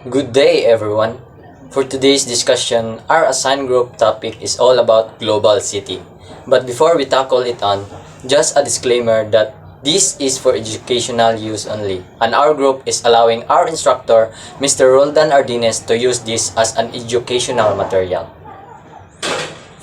Good day, everyone. For today's discussion, our assigned group topic is all about Global City. But before we tackle it on, just a disclaimer that this is for educational use only, and our group is allowing our instructor, Mr. Roldan Ardines, to use this as an educational material.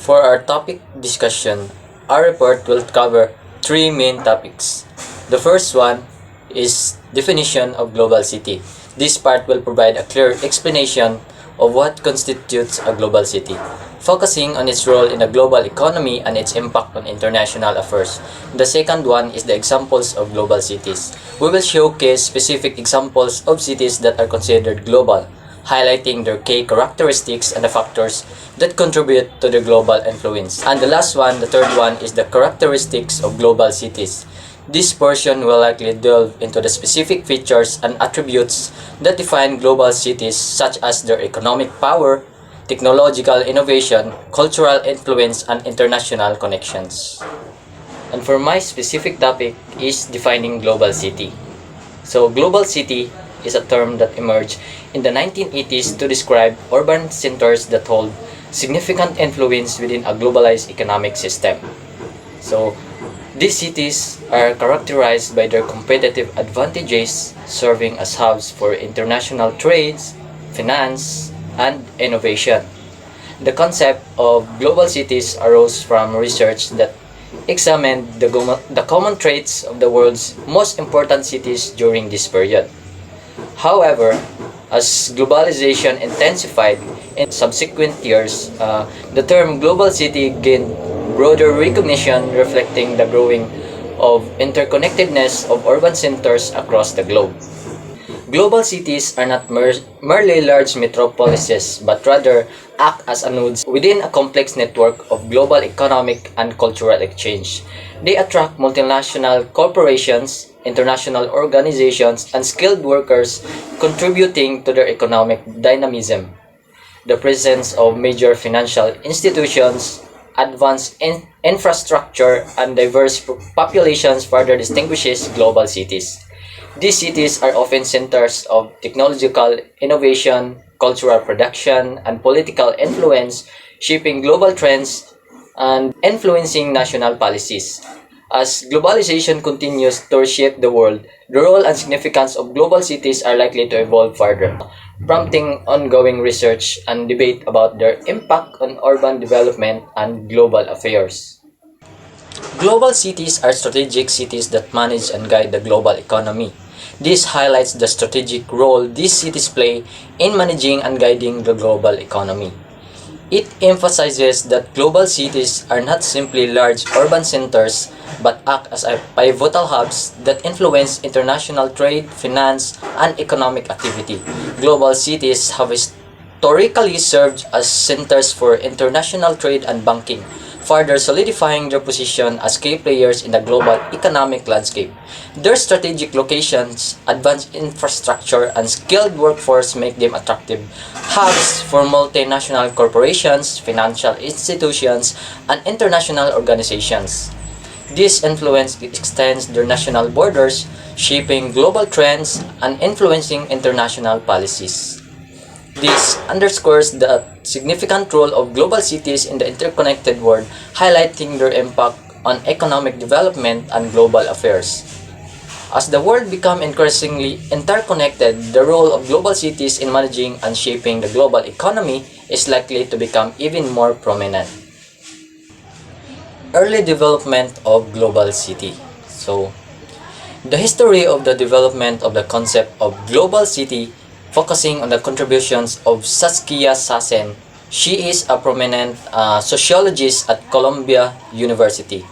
For our topic discussion, our report will cover three main topics. The first one is definition of global city. This part will provide a clear explanation of what constitutes a global city, focusing on its role in the global economy and its impact on international affairs. The second one is the examples of global cities. We will showcase specific examples of cities that are considered global, highlighting their key characteristics and the factors that contribute to their global influence. And the last one, the third one, is the characteristics of global cities. This portion will likely delve into the specific features and attributes that define global cities, such as their economic power, technological innovation, cultural influence, and international connections. And for my specific topic is defining global city. So global city is a term that emerged in the 1980s to describe urban centers that hold significant influence within a globalized economic system. So these cities are characterized by their competitive advantages, serving as hubs for international trades, finance, and innovation. The concept of global cities arose from research that examined the common traits of the world's most important cities during this period. However, as globalization intensified in subsequent years, the term global city gained broader recognition, reflecting the growing of interconnectedness of urban centers across the globe. Global cities are not merely large metropolises, but rather act as nodes within a complex network of global economic and cultural exchange. They attract multinational corporations, international organizations, and skilled workers, contributing to their economic dynamism. The presence of major financial institutions, advanced infrastructure, and diverse populations further distinguishes global cities. These cities are often centers of technological innovation, cultural production, and political influence, shaping global trends and influencing national policies. As globalization continues to reshape the world, the role and significance of global cities are likely to evolve further, prompting ongoing research and debate about their impact on urban development and global affairs. Global cities are strategic cities that manage and guide the global economy. This highlights the strategic role these cities play in managing and guiding the global economy. It emphasizes that global cities are not simply large urban centers, but act as pivotal hubs that influence international trade, finance, and economic activity. Global cities have historically served as centers for international trade and banking, further solidifying their position as key players in the global economic landscape. Their strategic locations, advanced infrastructure, and skilled workforce make them attractive hubs for multinational corporations, financial institutions, and international organizations. This influence extends their national borders, shaping global trends and influencing international policies. This underscores the significant role of global cities in the interconnected world, highlighting their impact on economic development and global affairs. As the world becomes increasingly interconnected, the role of global cities in managing and shaping the global economy is likely to become even more prominent. Early development of global city. So, the history of the development of the concept of global city, focusing on the contributions of Saskia Sassen. She is a prominent sociologist at Columbia University.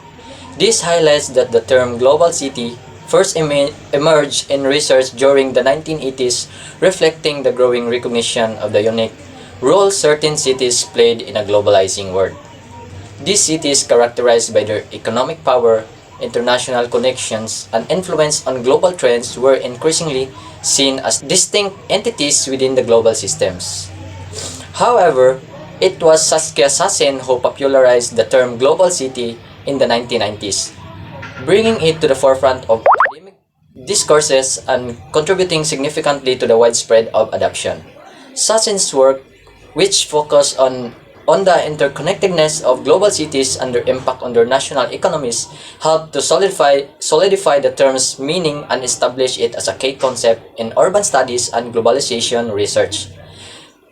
This highlights that the term global city first emerged in research during the 1980s, reflecting the growing recognition of the unique role certain cities played in a globalizing world. These cities, characterized by their economic power, international connections, and influence on global trends, were increasingly seen as distinct entities within the global systems. However, it was Saskia Sassen who popularized the term global city in the 1990s, bringing it to the forefront of academic discourses and contributing significantly to the widespread of adoption. Sachin's work, which focus on the interconnectedness of global cities and their impact on their national economies, helped to solidify the term's meaning and establish it as a key concept in urban studies and globalization research.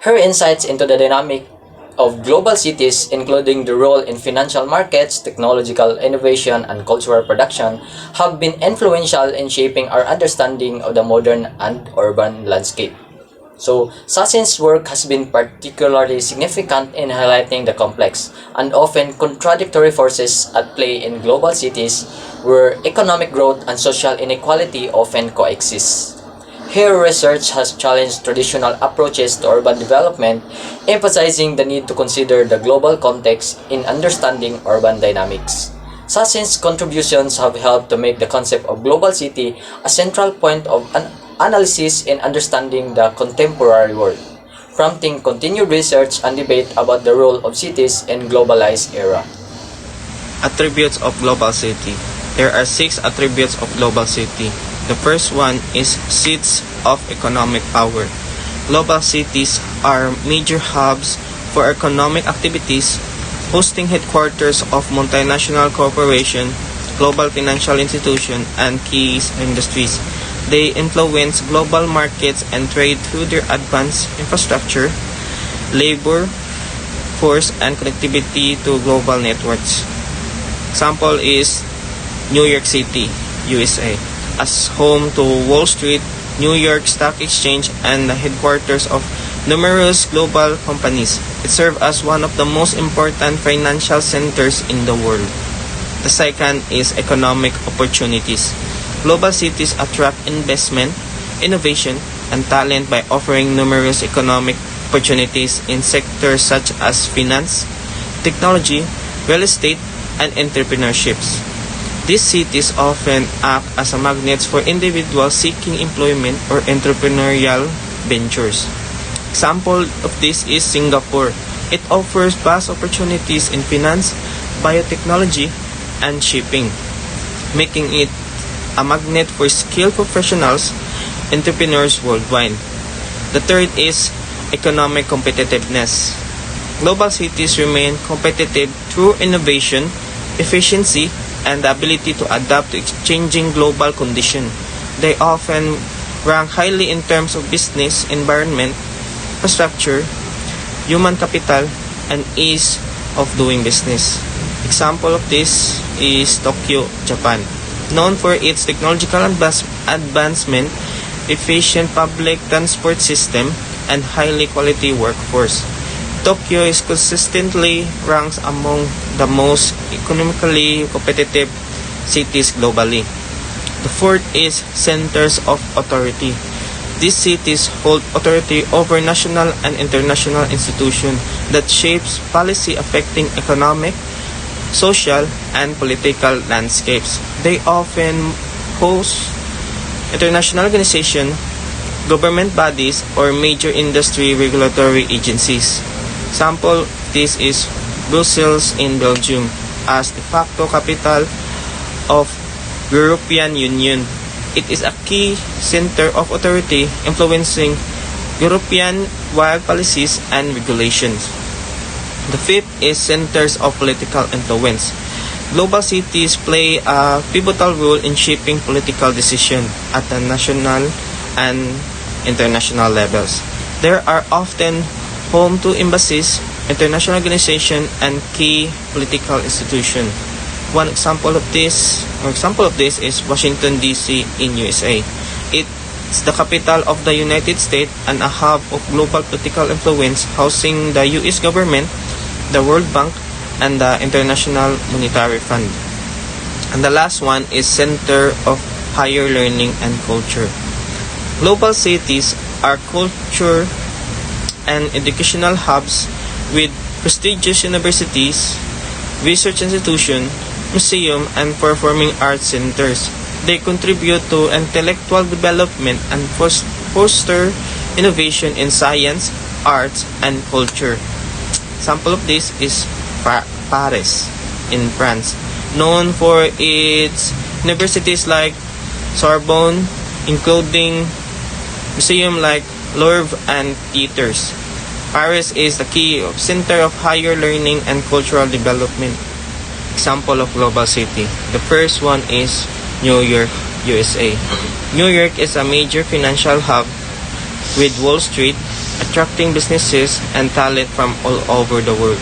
Her insights into the dynamic of global cities, including the role in financial markets, technological innovation, and cultural production, have been influential in shaping our understanding of the modern and urban landscape. So, Sachin's work has been particularly significant in highlighting the complex and often contradictory forces at play in global cities where economic growth and social inequality often coexist. Her research has challenged traditional approaches to urban development, emphasizing the need to consider the global context in understanding urban dynamics. Sachin's contributions have helped to make the concept of global city a central point of analysis in understanding the contemporary world, prompting continued research and debate about the role of cities in globalized era. Attributes of global city. There are 6 attributes of global city. The first one is seats of economic power. Global cities are major hubs for economic activities, hosting headquarters of multinational corporations, global financial institutions, and key industries. They influence global markets and trade through their advanced infrastructure, labor force, and connectivity to global networks. Example is New York City, USA, as home to Wall Street, New York Stock Exchange, and the headquarters of numerous global companies. It serves as one of the most important financial centers in the world. The second is economic opportunities. Global cities attract investment, innovation, and talent by offering numerous economic opportunities in sectors such as finance, technology, real estate, and entrepreneurships. These cities often act as a magnets for individuals seeking employment or entrepreneurial ventures. Example of this is Singapore. It offers vast opportunities in finance, biotechnology, and shipping, making it a magnet for skilled professionals, entrepreneurs worldwide. The third is economic competitiveness. Global cities remain competitive through innovation, efficiency, and the ability to adapt to changing global conditions. They often rank highly in terms of business environment, infrastructure, human capital, and ease of doing business. Example of this is Tokyo, Japan. Known for its technological advancement, efficient public transport system, and highly quality workforce. Tokyo is consistently ranked among the most economically competitive cities globally. The fourth is centers of authority. These cities hold authority over national and international institutions that shapes policy affecting economic, social, and political landscapes. They often host international organizations, government bodies, or major industry regulatory agencies. Example, this is Brussels in Belgium as de facto capital of European Union. It is a key center of authority influencing European-wide policies and regulations. The fifth is centers of political influence. Global cities play a pivotal role in shaping political decisions at the national and international levels. They are often home to embassies, international organizations, and key political institutions. One example of this is Washington D.C. in USA. It's the capital of the United States and a hub of global political influence, housing the U.S. government, the World Bank, and the International Monetary Fund. And the last one is Center of Higher Learning and Culture. Global cities are culture and educational hubs with prestigious universities, research institutions, museums, and performing arts centers. They contribute to intellectual development and foster innovation in science, arts, and culture. Example of this is Paris in France, known for its universities like Sorbonne, including museums like Louvre, and theaters. Paris is the key of center of higher learning and cultural development. Example of global city. The first one is New York, USA. New York is a major financial hub with Wall Street, attracting businesses and talent from all over the world.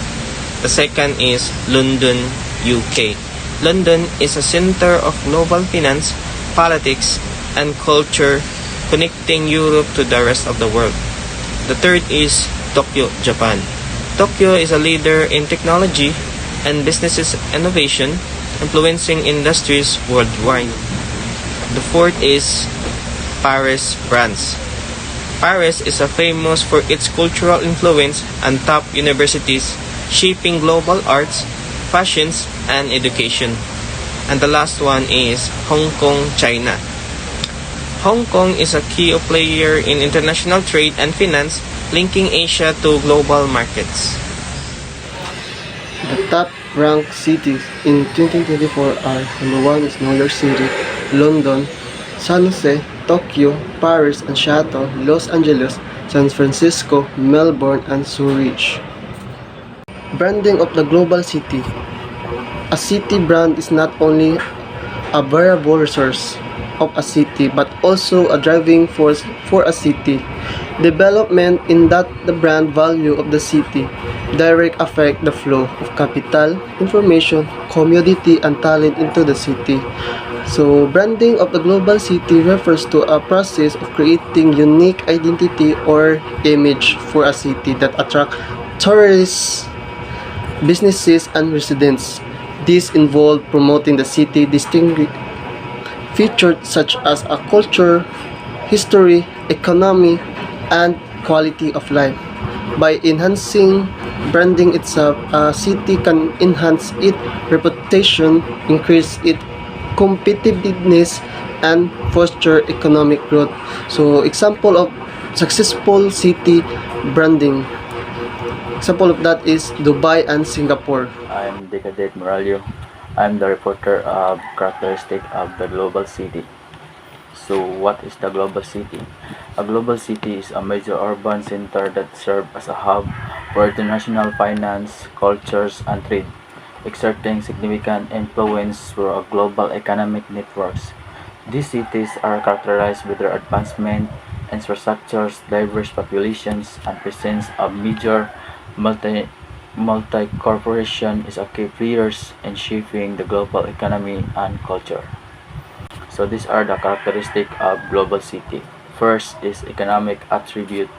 The second is London, UK. London is a center of global finance, politics, and culture, connecting Europe to the rest of the world. The third is Tokyo, Japan. Tokyo is a leader in technology and businesses innovation, influencing industries worldwide. The fourth is Paris, France. Paris is famous for its cultural influence and top universities, shaping global arts, fashions, and education. And the last one is Hong Kong, China. Hong Kong is a key player in international trade and finance, linking Asia to global markets. The top ranked cities in 2024 are number 1 is New York City, London, San Jose, Tokyo, Paris and Seattle, Los Angeles, San Francisco, Melbourne, and Zurich. Branding of the global city. A city brand is not only a variable resource of a city but also a driving force for a city. Development in that the brand value of the city direct affect the flow of capital, information, commodity, and talent into the city. So, branding of the global city refers to a process of creating unique identity or image for a city that attract tourists, businesses, and residents. These involve promoting the city distinct features such as a culture, history, economy, and quality of life. By enhancing branding itself, a city can enhance its reputation, increase its competitiveness, and foster economic growth. So, example of successful city branding. Example of that is Dubai and Singapore. I'm Decadate Moralio. I'm the reporter of characteristic of the global city. So what is the global city? A global city is a major urban center that serves as a hub for international finance, cultures, and trade, exerting significant influence through a global economic networks. These cities are characterized by their advancement, infrastructures, diverse populations, and presence of major multi-corporation is a key players in shaping the global economy and culture. So these are the characteristics of global city. First is economic attribute.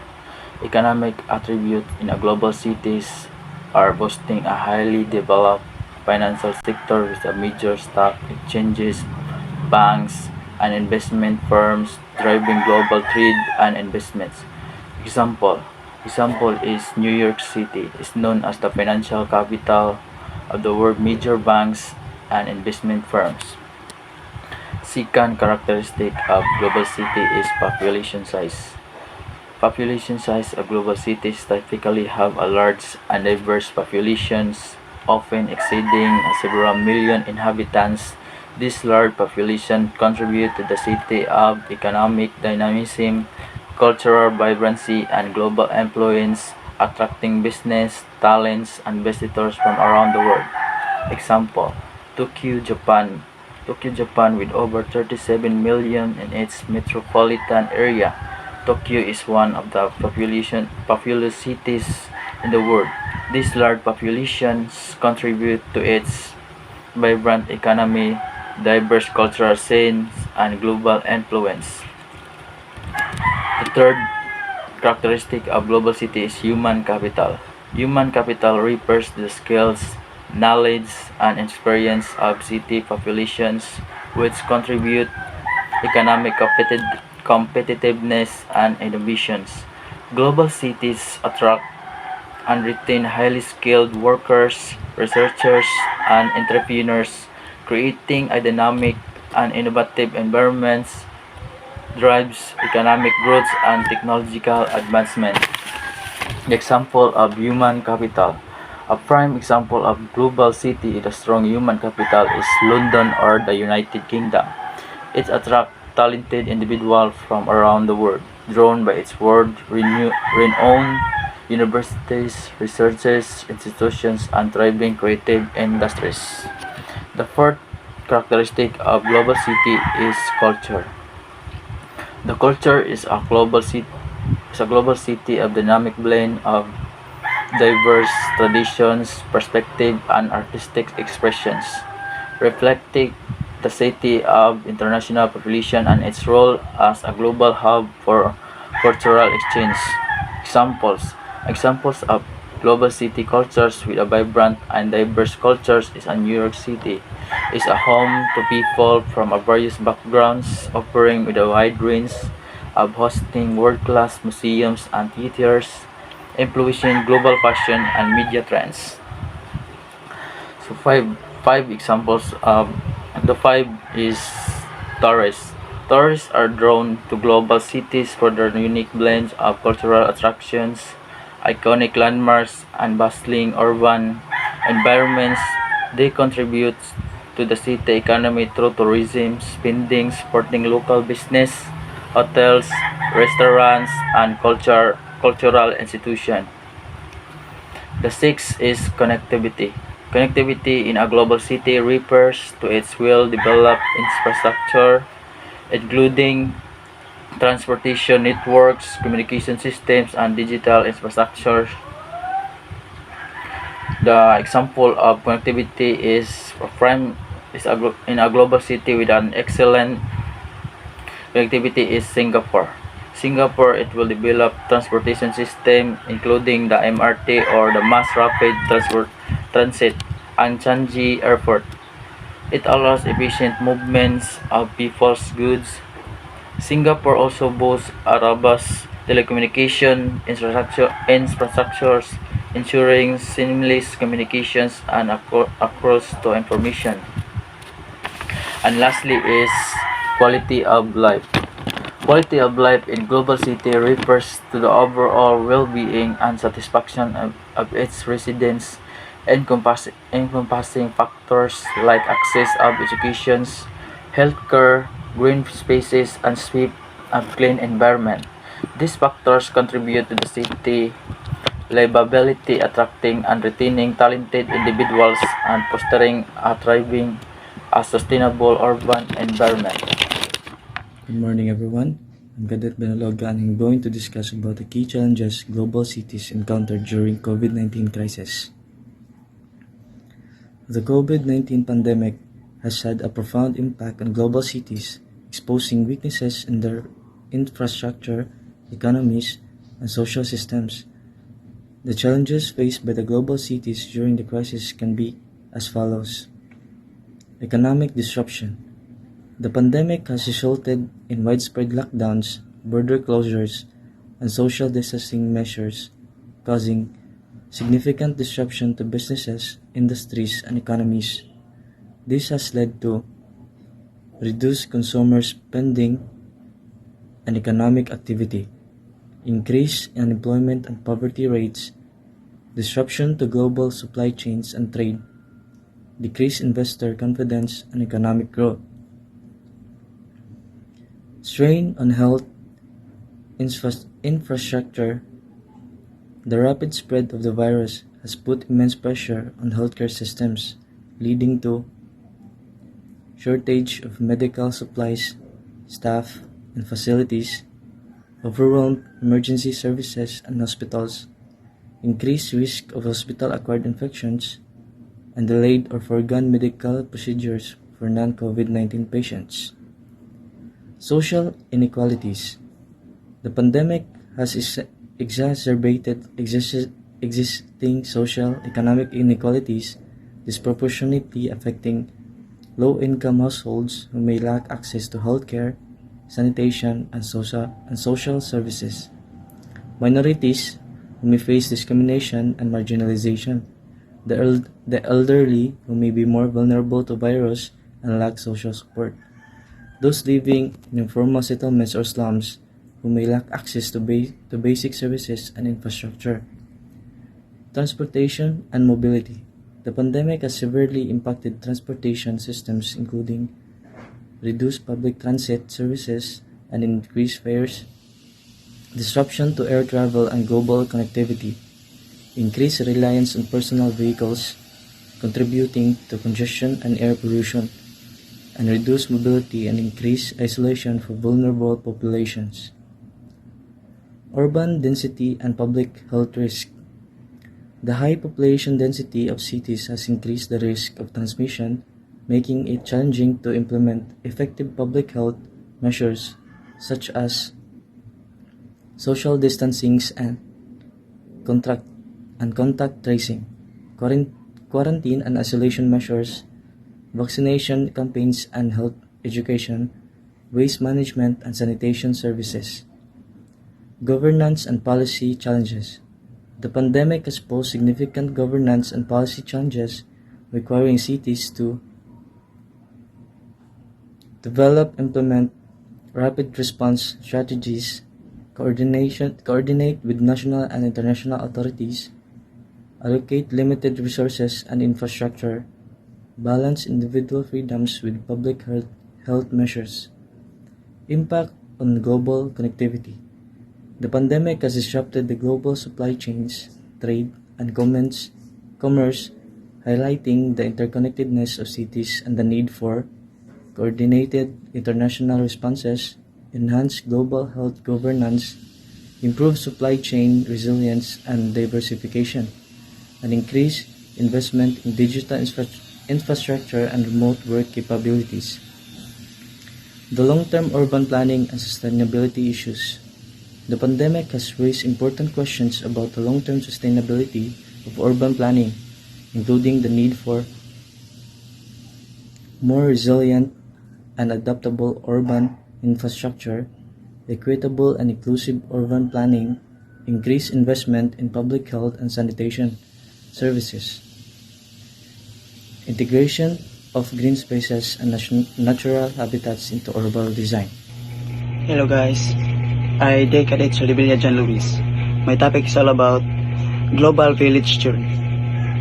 Economic attribute in a global cities are boasting a highly developed financial sector with a major stock exchanges, banks, and investment firms driving global trade and investments. Example Example is New York City is known as the financial capital of the world. Major banks and investment firms. Second characteristic of global city is population size. Population size of global cities typically have a large and diverse populations, often exceeding several million inhabitants. This large population contribute to the city of economic dynamism, cultural vibrancy, and global influence, attracting business, talents, and visitors from around the world. Example, Tokyo, Japan. Tokyo, Japan with over 37 million in its metropolitan area. Tokyo is one of the populous cities in the world. These large populations contribute to its vibrant economy, diverse cultural scenes, and global influence. The third characteristic of global city is human capital. Human capital refers to the skills, knowledge, and experience of city populations, which contribute economic competitiveness and innovations. Global cities attract and retain highly skilled workers, researchers, and entrepreneurs, creating a dynamic and innovative environments, drives economic growth and technological advancement. The example of human capital. A prime example of global city with a strong human capital is London or the United Kingdom. It attracts talented individuals from around the world, drawn by its renowned universities, research institutions, and thriving creative industries. The fourth characteristic of global city is culture. The culture is a global city of dynamic blend of diverse traditions, perspective, and artistic expressions, reflecting the city of international population and its role as a global hub for cultural exchange. Examples of global city cultures with a vibrant and diverse cultures is a New York City is a home to people from a various backgrounds, offering with a wide range of hosting world-class museums and theaters, influencing global fashion and media trends. So five examples of the five is tourists. Tourists are drawn to global cities for their unique blends of cultural attractions, iconic landmarks, and bustling urban environments. They contribute to the city economy through tourism, spending, supporting local business, hotels, restaurants, and cultural institutions. The sixth is connectivity. Connectivity in a global city refers to its well-developed infrastructure, including transportation networks, communication systems, and digital infrastructure. The example of connectivity is in a global city with an excellent connectivity is Singapore. Singapore it will develop transportation system including the MRT or the Mass Rapid Transit and Changi Airport. It allows efficient movements of people's goods. Singapore also boasts a robust telecommunication infrastructures, ensuring seamless communications and across to information. And lastly is quality of life. Quality of life in global city refers to the overall well-being and satisfaction of its residents, encompassing factors like access of education, healthcare, green spaces, and safe and clean environment. These factors contribute to the city livability, attracting and retaining talented individuals and fostering a thriving, sustainable urban environment. Good morning, everyone. I'm Kadet Benaloga and I'm going to discuss about the key challenges global cities encountered during COVID-19 crisis. The COVID-19 pandemic has had a profound impact on global cities, exposing weaknesses in their infrastructure, economies, and social systems. The challenges faced by the global cities during the crisis can be as follows. Economic disruption. The pandemic has resulted in widespread lockdowns, border closures, and social distancing measures, causing significant disruption to businesses, industries, and economies. This has led to reduced consumer spending and economic activity, increased unemployment and poverty rates, disruption to global supply chains and trade, decreased investor confidence and economic growth. Strain on health infrastructure. The rapid spread of the virus has put immense pressure on healthcare systems, leading to shortage of medical supplies, staff, and facilities, overwhelmed emergency services and hospitals, increased risk of hospital-acquired infections, and delayed or foregone medical procedures for non-COVID-19 patients. Social inequalities. The pandemic has exacerbated existing social economic inequalities, disproportionately affecting low-income households who may lack access to healthcare, sanitation, and social services. Minorities who may face discrimination and marginalization. The elderly who may be more vulnerable to virus and lack social support. Those living in informal settlements or slums who may lack access to basic services and infrastructure. Transportation and mobility. The pandemic has severely impacted transportation systems including reduce public transit services and increase fares, disruption to air travel and global connectivity, increase reliance on personal vehicles, contributing to congestion and air pollution, and reduce mobility and increase isolation for vulnerable populations. Urban density and public health risk. The high population density of cities has increased the risk of transmission, making it challenging to implement effective public health measures such as social distancing and contact tracing, quarantine and isolation measures, vaccination campaigns and health education, waste management and sanitation services. Governance and policy challenges. The pandemic has posed significant governance and policy challenges requiring cities to develop, implement rapid response strategies, coordinate with national and international authorities, allocate limited resources and infrastructure, balance individual freedoms with public health measures. Impact on global connectivity. The pandemic has disrupted the global supply chains, trade, and commerce, highlighting the interconnectedness of cities and the need for coordinated international responses, enhanced global health governance, improved supply chain resilience and diversification, and increased investment in digital infrastructure and remote work capabilities. The long-term urban planning and sustainability issues. The pandemic has raised important questions about the long-term sustainability of urban planning, including the need for more resilient and adaptable urban infrastructure, equitable and inclusive urban planning, increased investment in public health and sanitation services, integration of green spaces and natural habitats into urban design. Hello guys, I Cadet Solibilia John Luis. My topic is all about Global Village Theory.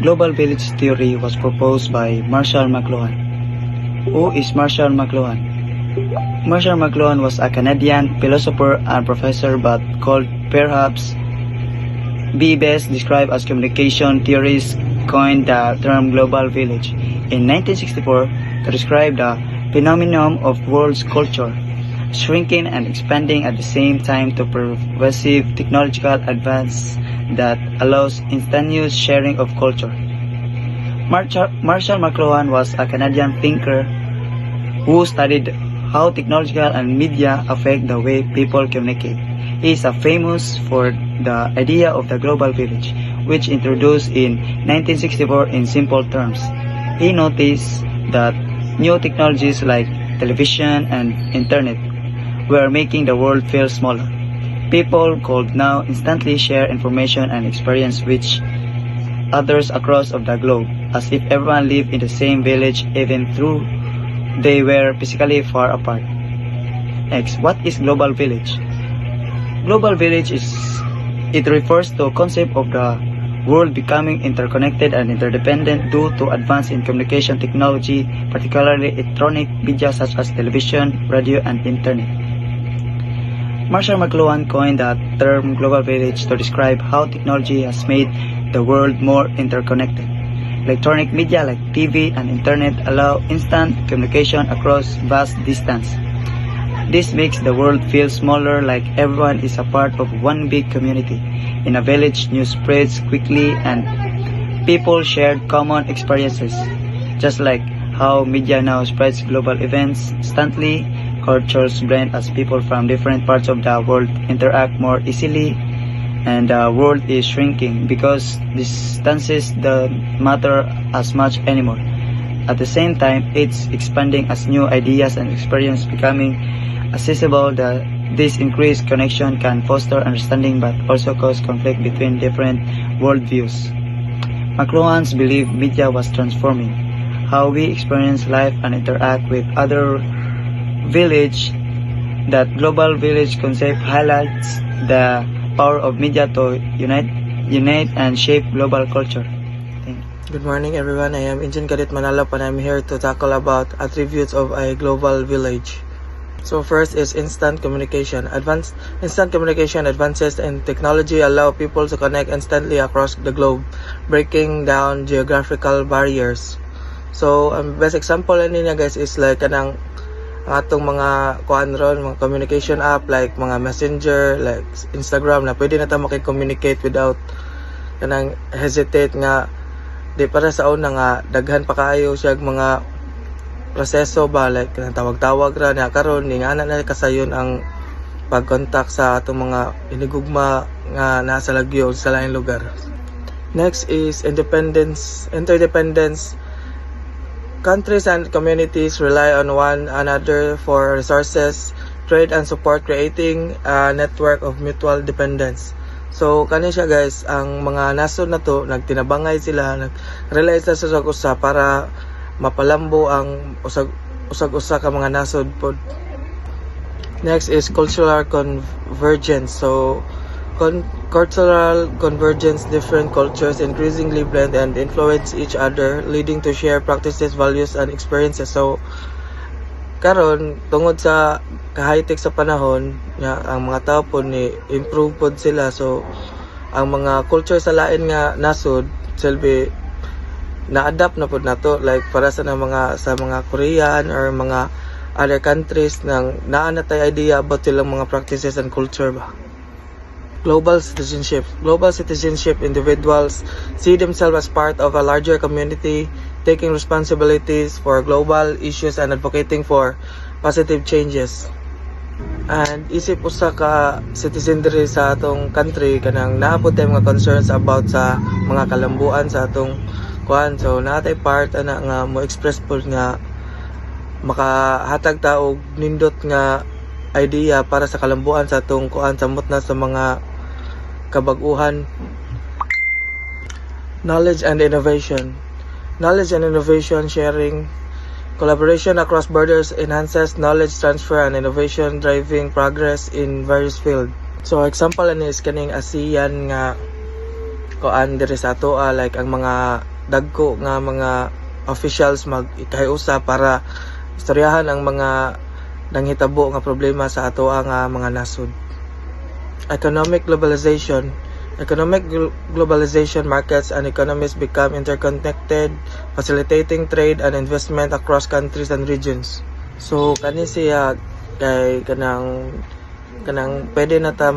Global Village Theory was proposed by Marshall McLuhan. Who is Marshall McLuhan? Marshall McLuhan was a Canadian philosopher and professor but called perhaps be best described as communication theorist coined the term global village in 1964 to describe the phenomenon of world's culture shrinking and expanding at the same time to pervasive technological advance that allows instantaneous sharing of culture. Marshall McLuhan was a Canadian thinker who studied how technological and media affect the way people communicate. He is famous for the idea of the global village, which introduced in 1964 in simple terms. He noticed that new technologies like television and internet were making the world feel smaller. People could now instantly share information and experience with others across of the globe, as if everyone lived in the same village even though they were physically far apart. Next, what is global village? Global village refers to a concept of the world becoming interconnected and interdependent due to advance in communication technology, particularly electronic media such as television, radio, and internet. Marshall McLuhan coined the term global village to describe how technology has made the world more interconnected. Electronic media like TV and internet allow instant communication across vast distance. This makes the world feel smaller, like everyone is a part of one big community. In a village, news spreads quickly and people share common experiences. Just like how media now spreads global events instantly, cultures blend as people from different parts of the world interact more easily, and the world is shrinking because distances don't matter as much anymore. At the same time, it's expanding as new ideas and experiences becoming accessible. This increased connection can foster understanding but also cause conflict between different worldviews. McLuhan's belief media was transforming how we experience life and interact with other village. That global village concept highlights the power of media to unite and shape global culture. Thank you. Good morning everyone, I am Injan Kadit Manalap and I'm here to tackle about attributes of a global village. So first is instant communication. Instant communication advances in technology allow people to connect instantly across the globe, breaking down geographical barriers. So ang best example niya guys is like kanang atong mga kuan ron, mga communication app like mga messenger, like Instagram na pwede na ta makikommunicate without kanang hesitate nga di para sa una nga daghan pa kaayo siya mga proseso ba like kanang tawag-tawag ra na karon ni nga na kasayon ang pag-contact sa atong mga inigugma nga nasa lagyo sa laing lugar. Next is interdependence. Countries and communities rely on one another for resources, trade and support, creating a network of mutual dependence. So kani siya guys, ang mga nasod na to nagtinabangay sila, nag-rely sa usag-usa para mapalambo ang usag-usa ka mga nasod pod. Next is cultural convergence. So cultural convergence, different cultures increasingly blend and influence each other, leading to shared practices, values and experiences. So karon tungod sa ka-high-tech sa panahon nga ang mga tao po ni improve pod sila, so ang mga culture sa lain nga nasod selbe na-adapt na pod nato like para sa mga Korean or mga other countries nang naa na tay idea about silang mga practices and culture ba. Global citizenship. Global citizenship, individuals see themselves as part of a larger community, taking responsibilities for global issues and advocating for positive changes. And isip usa ka citizen diri sa atong country kanang naabot tay mga concerns about sa mga kalambuan sa atong kuan. So natay part ana nga mo express pod nga makahatag ta og nindot nga idea para sa kalambuan sa atong kuan samot na sa mga kabag-uhan. Knowledge and innovation. Knowledge and innovation sharing. Collaboration across borders enhances knowledge transfer and innovation, driving progress in various fields. So example ani is kaning ASEAN nga kuan diri sa ato like ang mga dagko nga mga officials mag-ikahiusa para istoryahan ang mga nanghitabo nga problema sa ato nga mga nasod. Economic globalization. Economic globalization, markets and economies become interconnected, facilitating trade and investment across countries and regions. So kani siya kay kanang pwede na ta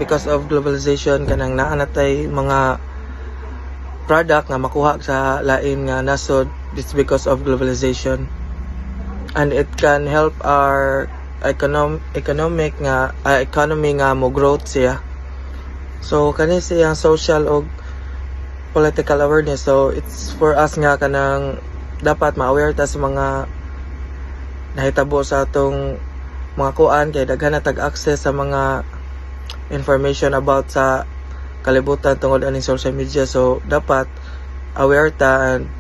because of globalization kanang naa natay mga product nga makuha sa lain nga nasod. It's because of globalization, and it can help our economy nga mo growth siya. So kani siyang social og political awareness. So it's for us nga kanang dapat ma-aware ta sa mga nahitabo sa atong mga kuan kay daghan na tag-access sa mga information about sa kalibutan tungod aning social media. So dapat aware ta and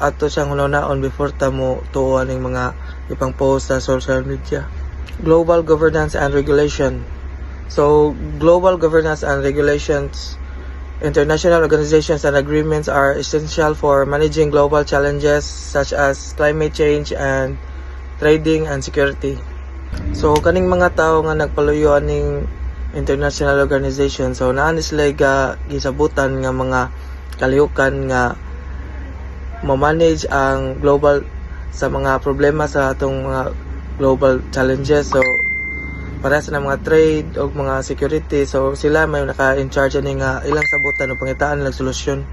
ato siyang hunaon before ta mo tuo aning mga ipang post sa social media. Global governance and regulation. So, global governance and regulations, international organizations and agreements are essential for managing global challenges such as climate change and trading and security. So, kaning mga tao nga nagpaluyo aning international organization, so naan sila gisabutan nga mga kalihukan nga ma-manage ang global sa mga problema sa atong mga global challenges. So para sa mga trade o mga security, so sila may naka-in charge ani nga ilang sabutan o pangitaan lang solusyon.